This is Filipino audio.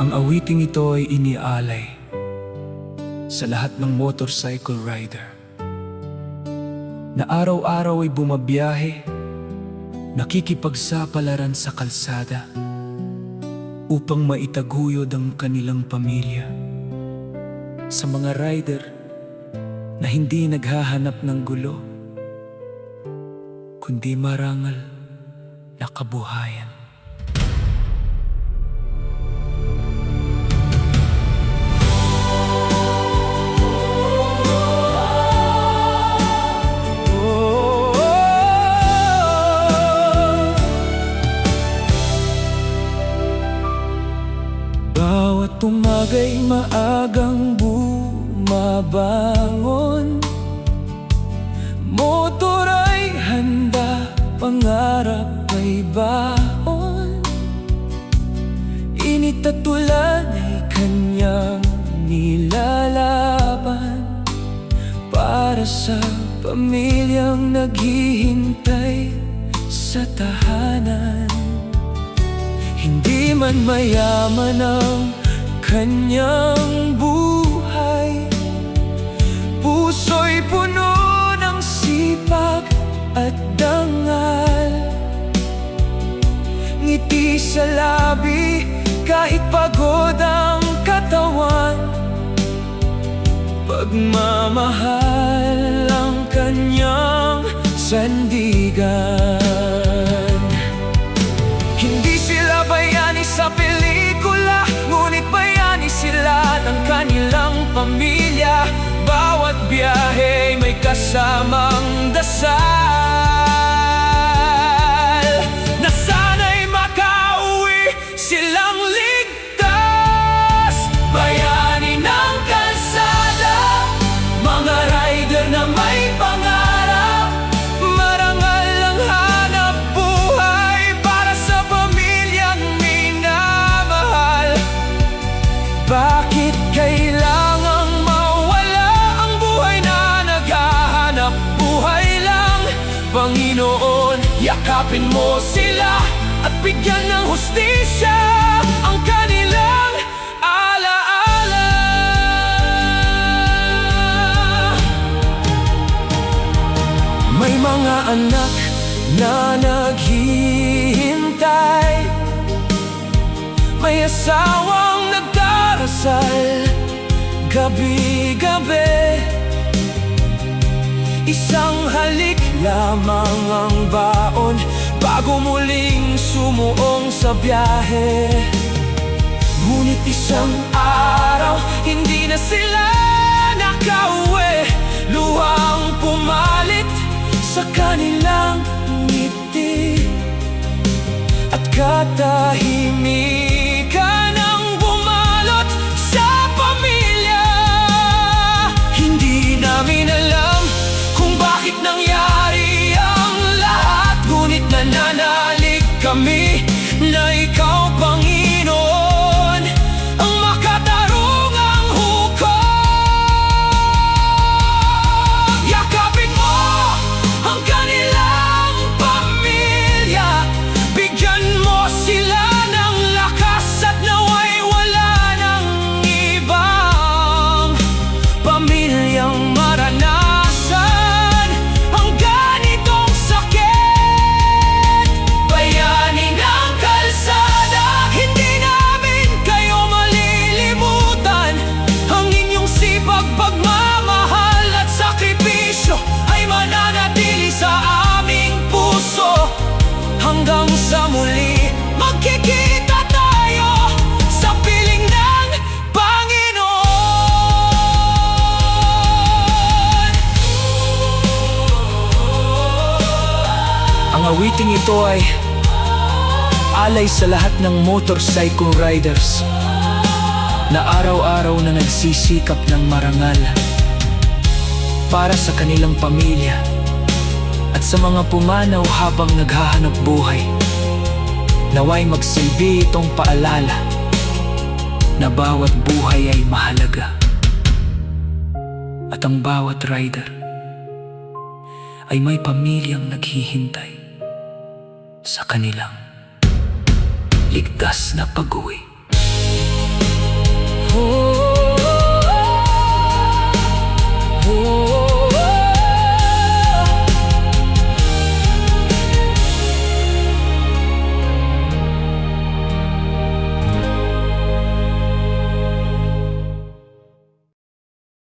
Ang awiting ito ay inialay sa lahat ng motorcycle rider na araw-araw ay bumabiyahe, nakikipagsapalaran sa kalsada upang maitaguyod ang kanilang pamilya. Sa mga rider na hindi naghahanap ng gulo, kundi marangal na kabuhayan. Bawat umaga'y maagang bumabangon, motor ay handa, pangarap ay baon. Init at ulan ay kanyang nilalaban para sa pamilyang naghihintay sa tahanan. Hindi man mayaman ang kanyang buhay, puso'y puno ng sipag at dangal. Ngiti sa labi kahit pagod ang katawan, pagmamahal ang kanyang sandigan. Hindi sila bayani sa pelikula, ngunit bayani sila ng kanilang pamilya. Bawat biyahe may kasamang dasal na sana'y makauwi silang ligtas. Bayani ng kalsada, mga rider na may pangarap, marangal ang hanap buhay para sa pamilyang minamahal. Bakit kailangang mawala ang buhay na naghahanap buhay lang? Panginoon, yakapin mo sila at bigyan ng hustisya ang kanilang alaala. May mga anak na naghihintay, may asawang nagdarasal gabi-gabi. Isang halik lamang ang baon bago muling sumuong sa biyahe. Ngunit isang araw, hindi na sila nakauwi. Luhang pumalit sa kanilang ngiti at katahimikan ang bumalot sa pamilya. Hindi namin alam kung bakit nangyari ang lahat, ngunit nananalig kami na ikaw, Panginoon, ang makatarungang hukom. Yakapin mo ang kanilang pamilya, bigyan mo sila ng lakas at naway wala ng ibang pamilyang maranasan ang ganitong sakit. Bayani ng kalsada, hindi namin kayo malilimutan. Ang inyong sipag, pagmamahal at sakripisyo ay mananatili sa aming puso. Hanggang sa muli, magkikita tayo sa piling ng Panginoon. Ang awiting ito ay alay sa lahat ng motorcycle riders na araw-araw na nagsisikap ng marangal para sa kanilang pamilya at sa mga pumanaw habang naghahanap buhay. Naway magsilbi itong paalala na bawat buhay ay mahalaga at ang bawat rider ay may pamilyang naghihintay sa kanilang ligtas na pag-uwi. Oh,